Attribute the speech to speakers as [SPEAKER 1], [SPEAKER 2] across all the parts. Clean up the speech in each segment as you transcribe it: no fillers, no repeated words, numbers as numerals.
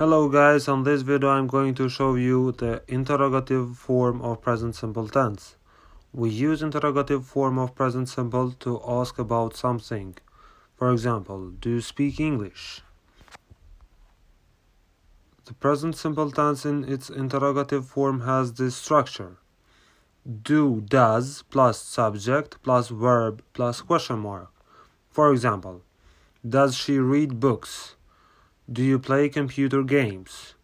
[SPEAKER 1] Hello guys, on this video I'm going to show you the interrogative form of present simple tense. We use interrogative form of present simple to ask about something. For example, do you speak English? The present simple tense in its interrogative form has this structure. Do, does, plus subject, plus verb, plus question mark. For example, does she read books? Do you play computer games?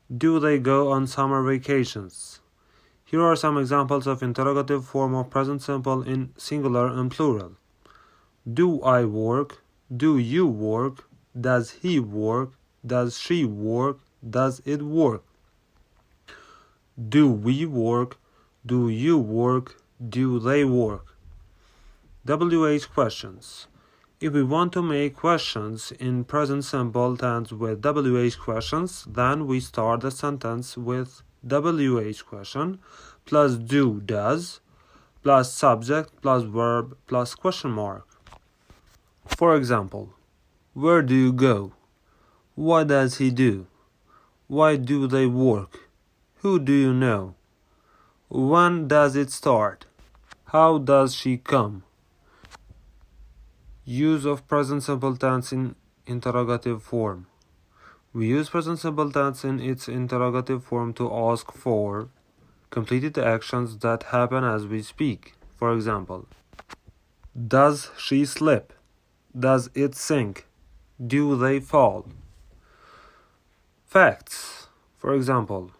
[SPEAKER 1] Do they go on summer vacations? Here are some examples of interrogative form of present simple in singular and plural. Do I work? Do you work? Does he work? Does she work? Does it work? Do we work? Do you work? Do they work? WH questions. If we want to make questions in present simple tense with WH questions, then we start the sentence with WH question plus do, does, plus subject, plus verb, plus question mark. For example, where do you go? What does he do? Why do they work? Who do you know? When does it start? How does she come? Use of present simple tense in interrogative form. We use present simple tense in its interrogative form to ask for completed actions that happen as we speak. For example, does she slip? Does it sink? Do they fall? Facts. For example,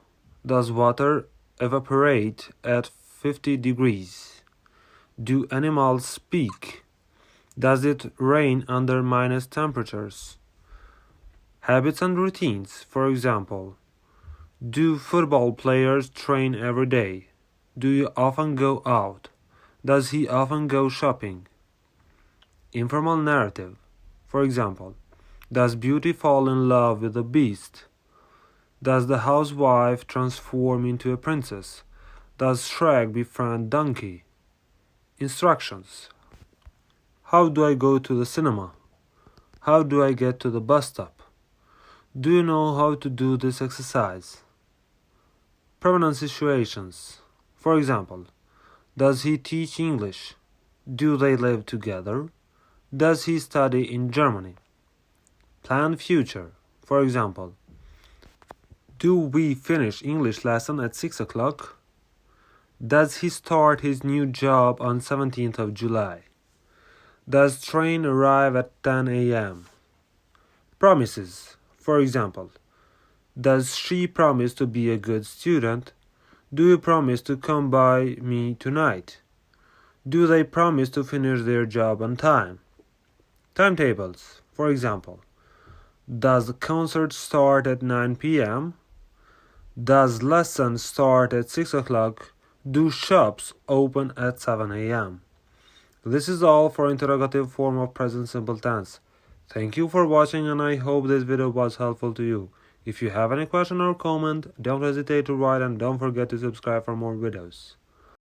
[SPEAKER 1] does water evaporate at 50 degrees? Do animals speak? Does it rain under minus temperatures? Habits and routines. For example, do football players train every day? Do you often go out? Does he often go shopping? Informal narrative. For example, does Beauty fall in love with the Beast? Does the housewife transform into a princess? Does Shrek befriend Donkey? Instructions. How do I go to the cinema? How do I get to the bus stop? Do you know how to do this exercise? Permanent situations. For example, does he teach English? Do they live together? Does he study in Germany? Planned future. For example, do we finish English lesson at 6 o'clock? Does he start his new job on 17th of July? Does train arrive at 10 a.m.? Promises. For example, does she promise to be a good student? Do you promise to come by me tonight? Do they promise to finish their job on time? Timetables. For example, does the concert start at 9 p.m.? Does lesson start at 6 o'clock? Do shops open at 7 a.m.? This is all for interrogative form of present simple tense. Thank you for watching and I hope this video was helpful to you. If you have any question or comment, don't hesitate to write and don't forget to subscribe for more videos.